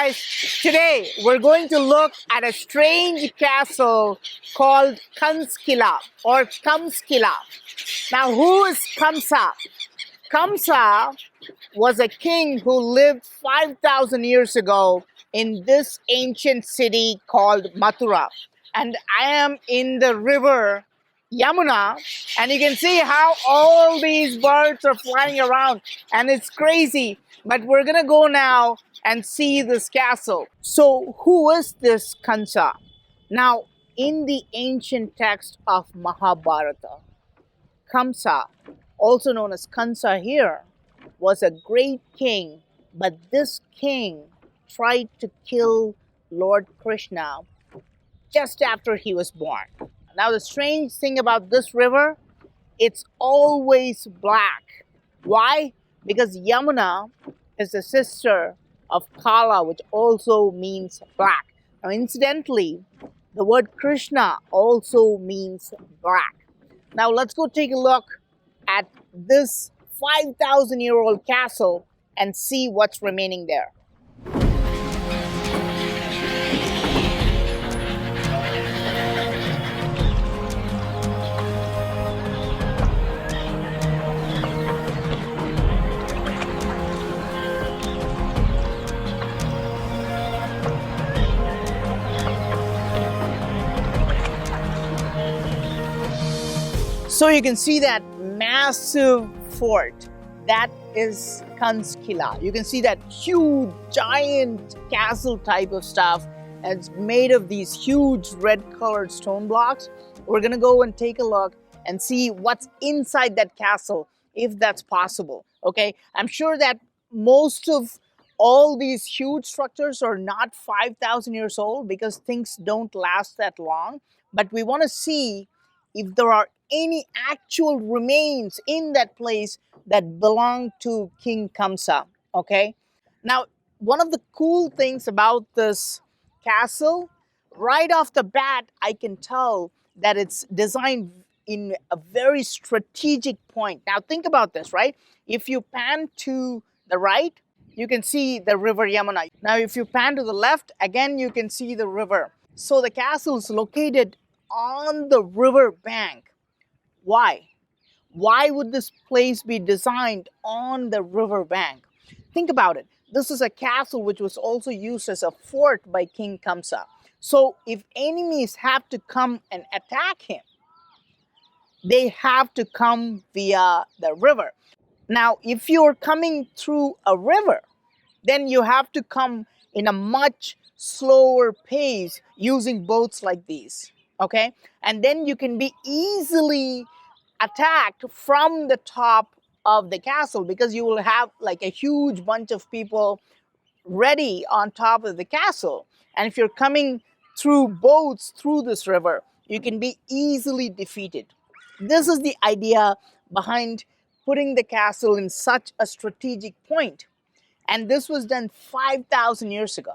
guys, today we're going to look at a strange castle called Quila or Kamsa. Now, who is Kamsa? Kamsa was a king who lived 5,000 years ago in this ancient city called Mathura. And I am in the river Yamuna, and you can see how all these birds are flying around, and it's crazy. But we're gonna go now and see this castle. So, who is this Kansa? Now, in the ancient text of Mahabharata, Kamsa, also known as Kansa here, was a great king, but this king tried to kill Lord Krishna just after he was born. Now, the strange thing about this river, it's always black. Why? Because Yamuna is the sister of Kala, which also means black. Now, incidentally, the word Krishna also means black. Now, let's go take a look at this 5,000-year-old castle and see what's remaining there. So you can see that massive fort. That is Quila. You can see that huge, giant castle type of stuff. And it's made of these huge red-colored stone blocks. We're going to go and take a look and see what's inside that castle, if that's possible. Okay, I'm sure that most of all these huge structures are not 5,000 years old because things don't last that long. But we want to see if there are any actual remains in that place that belong to King Kamsa. Okay, now one of the cool things about this castle, right off the bat, I can tell that it's designed in a very strategic point. Now think about this, right? If you pan to the right, you can see the river Yamuna. Now if you pan to the left, again you can see the river. So the castle is located on the river bank. Why? Why would this place be designed on the river bank? Think about it. This is a castle which was also used as a fort by King Kamsa. So if enemies have to come and attack him, they have to come via the river. Now, if you're coming through a river, then you have to come in a much slower pace using boats like these. Okay, and then you can be easily attacked from the top of the castle because you will have like a huge bunch of people ready on top of the castle. And if you're coming through boats through this river, you can be easily defeated. This is the idea behind putting the castle in such a strategic point. And this was done 5,000 years ago.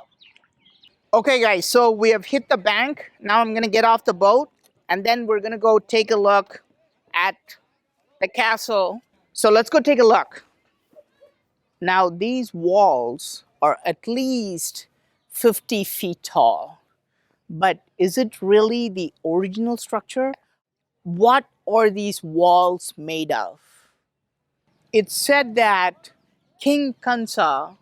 Okay guys, so we have hit the bank. Now I'm gonna get off the boat and then we're gonna go take a look at the castle. So let's go take a look. Now these walls are at least 50 feet tall. But is it really the original structure? What are these walls made of? It's said that King Kansa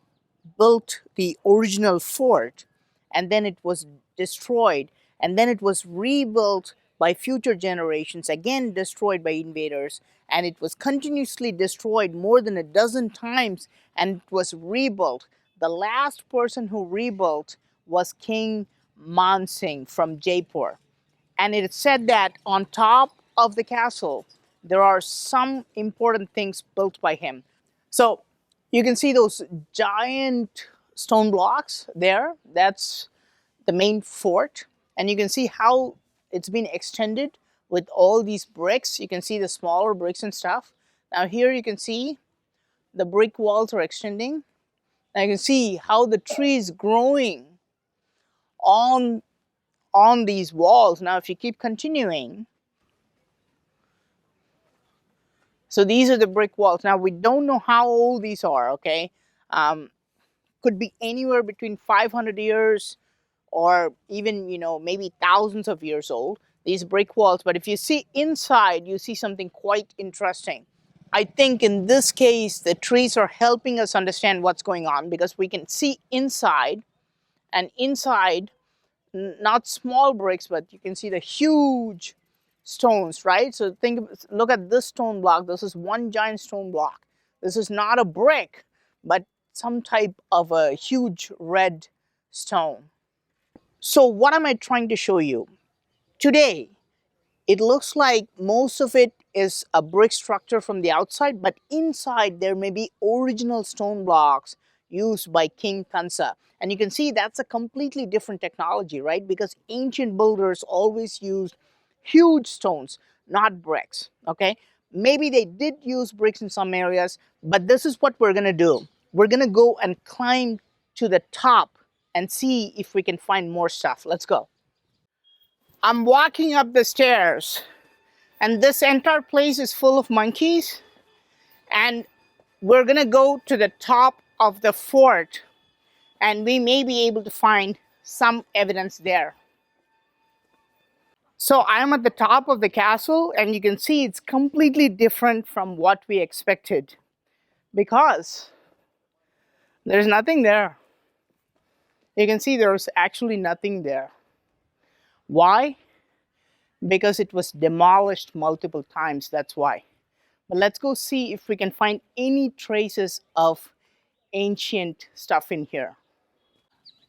built the original fort and then it was destroyed, and then it was rebuilt by future generations, again destroyed by invaders, and it was continuously destroyed more than a dozen times, and it was rebuilt. The last person who rebuilt was King Mansingh from Jaipur. And it is said that on top of the castle, there are some important things built by him. So you can see those giant stone blocks there. That's the main fort. And you can see how it's been extended with all these bricks. You can see the smaller bricks and stuff. Now here you can see the brick walls are extending. Now you can see how the tree is growing on these walls. Now if you keep continuing, so these are the brick walls. Now we don't know how old these are, okay? could be anywhere between 500 years or even, maybe thousands of years old, these brick walls. But if you see inside, you see something quite interesting. I think in this case, the trees are helping us understand what's going on because we can see inside, and inside, not small bricks, but you can see the huge stones, right? So look at this stone block. This is one giant stone block. This is not a brick, but some type of a huge red stone. So what am I trying to show you? Today, it looks like most of it is a brick structure from the outside, but inside there may be original stone blocks used by King Kansa. And you can see that's a completely different technology, right? Because ancient builders always used huge stones, not bricks, okay? Maybe they did use bricks in some areas, but this is what we're gonna do. We're gonna go and climb to the top and see if we can find more stuff. Let's go. I'm walking up the stairs, and this entire place is full of monkeys, and we're gonna go to the top of the fort, and we may be able to find some evidence there. So I'm at the top of the castle, and you can see it's completely different from what we expected because there's nothing there. You can see there's actually nothing there. Why? Because it was demolished multiple times, that's why. But let's go see if we can find any traces of ancient stuff in here.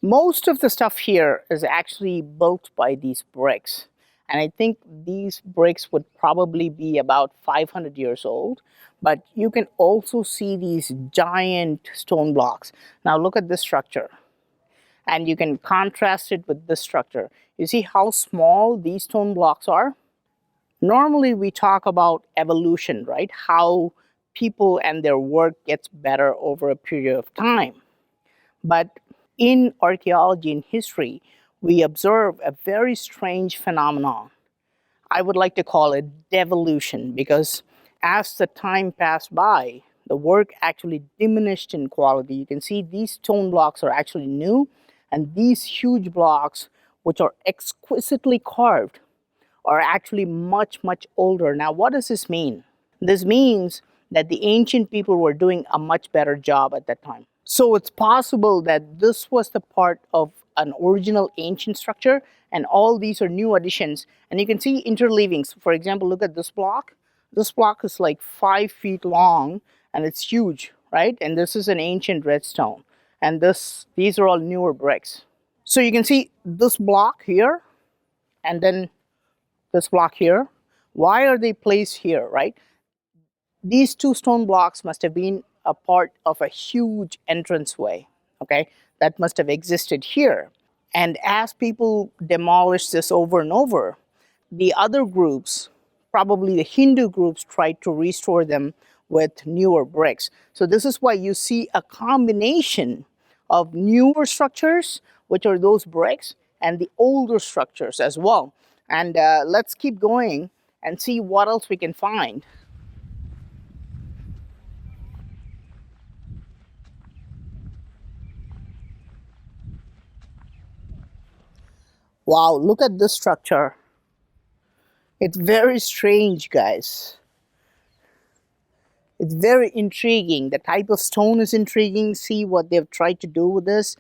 Most of the stuff here is actually built by these bricks. And I think these bricks would probably be about 500 years old. But you can also see these giant stone blocks. Now look at this structure. And you can contrast it with this structure. You see how small these stone blocks are? Normally we talk about evolution, right? How people and their work gets better over a period of time. But in archaeology and history, we observe a very strange phenomenon. I would like to call it devolution because as the time passed by, the work actually diminished in quality. You can see these stone blocks are actually new, and these huge blocks, which are exquisitely carved, are actually much, much older. Now, what does this mean? This means that the ancient people were doing a much better job at that time. So it's possible that this was the part of an original ancient structure, and all these are new additions. And you can see interleavings. For example, look at this block. This block is like 5 feet long, and it's huge, right? And this is an ancient redstone. And these are all newer bricks. So you can see this block here, and then this block here. Why are they placed here, right? These two stone blocks must have been a part of a huge entranceway, okay, that must have existed here. And as people demolished this over and over, the other groups, probably the Hindu groups, tried to restore them with newer bricks. So this is why you see a combination of newer structures, which are those bricks, and the older structures as well. And let's keep going and see what else we can find. Wow, look at this structure. It's very strange, guys. It's very intriguing. The type of stone is intriguing. See what they've tried to do with this.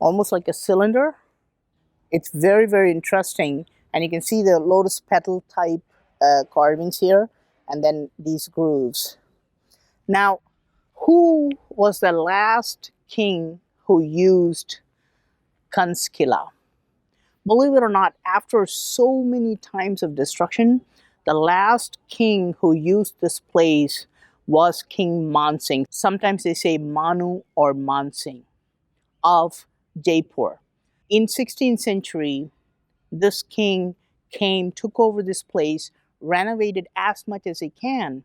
Almost like a cylinder. It's very, very interesting. And you can see the lotus petal type carvings here. And then these grooves. Now, who was the last king who used Quila? Believe it or not, after so many times of destruction, the last king who used this place was King Mansingh. Sometimes they say Manu or Mansingh of Jaipur. In 16th century, this king came, took over this place, renovated as much as he can,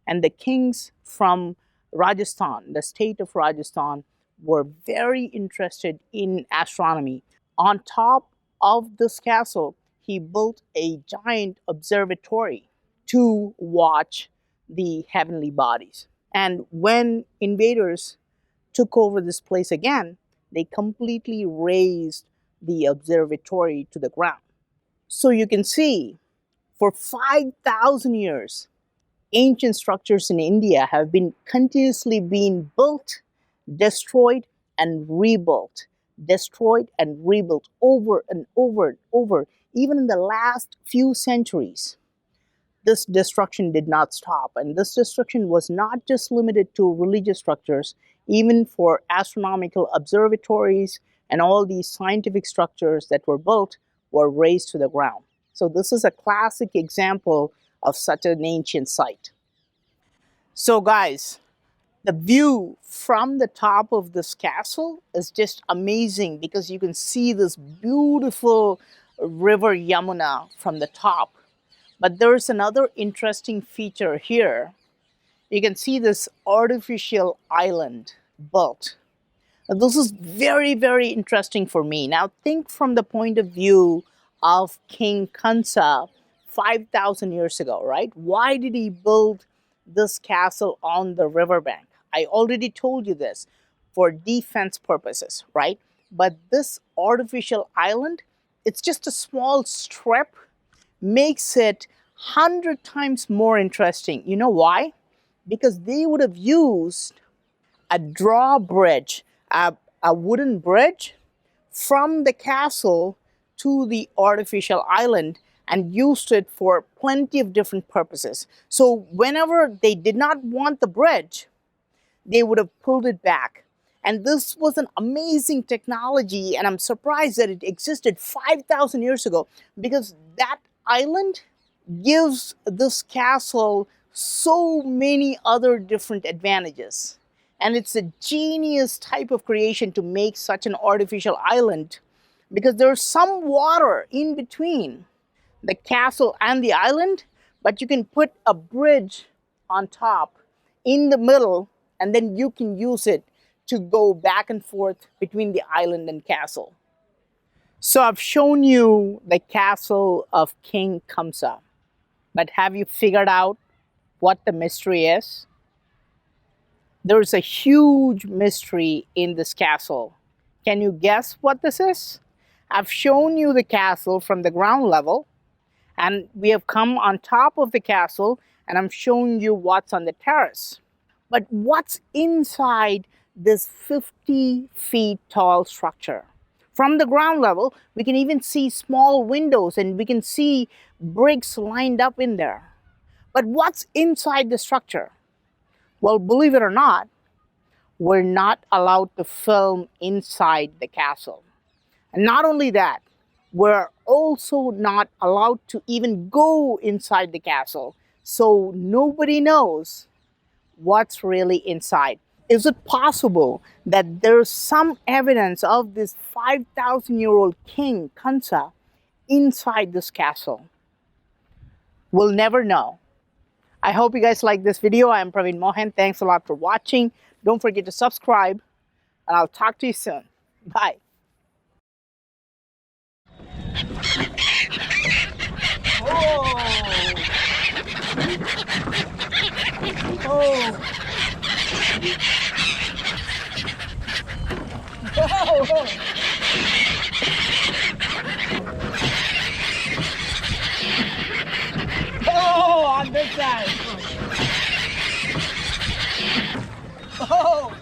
and the kings from Rajasthan, the state of Rajasthan, were very interested in astronomy. On top of this castle, he built a giant observatory to watch the heavenly bodies. And when invaders took over this place again, they completely razed the observatory to the ground. So you can see for 5,000 years, ancient structures in India have been continuously being built, destroyed, and rebuilt. Destroyed and rebuilt over and over and over. Even in the last few centuries, this destruction did not stop. And this destruction was not just limited to religious structures, even for astronomical observatories and all these scientific structures that were built were razed to the ground. So this is a classic example of such an ancient site. So guys, the view from the top of this castle is just amazing because you can see this beautiful river Yamuna from the top. But there's another interesting feature here. You can see this artificial island built. And this is very, very interesting for me. Now think from the point of view of King Kansa 5,000 years ago, right? Why did he build this castle on the riverbank? I already told you this, for defense purposes, right? But this artificial island, it's just a small strip, makes it 100 times more interesting. You know why? Because they would have used a drawbridge, a wooden bridge from the castle to the artificial island and used it for plenty of different purposes. So whenever they did not want the bridge, they would have pulled it back. And this was an amazing technology, and I'm surprised that it existed 5,000 years ago, because that island gives this castle so many other different advantages. And it's a genius type of creation to make such an artificial island, because there's some water in between the castle and the island, but you can put a bridge on top in the middle, and then you can use it to go back and forth between the island and castle. So I've shown you the castle of King Kamsa, but have you figured out what the mystery is? There's a huge mystery in this castle. Can you guess what this is? I've shown you the castle from the ground level, and we have come on top of the castle, and I'm showing you what's on the terrace. But what's inside this 50 feet tall structure? From the ground level, we can even see small windows, and we can see bricks lined up in there. But what's inside the structure? Well, believe it or not, we're not allowed to film inside the castle. And not only that, we're also not allowed to even go inside the castle. So nobody knows what's really inside. Is it possible that there's some evidence of this 5,000-year-old king, Kansa, inside this castle? We'll never know. I hope you guys like this video. I'm Praveen Mohan. Thanks a lot for watching. Don't forget to subscribe, and I'll talk to you soon. Bye. Oh, on this side. Oh.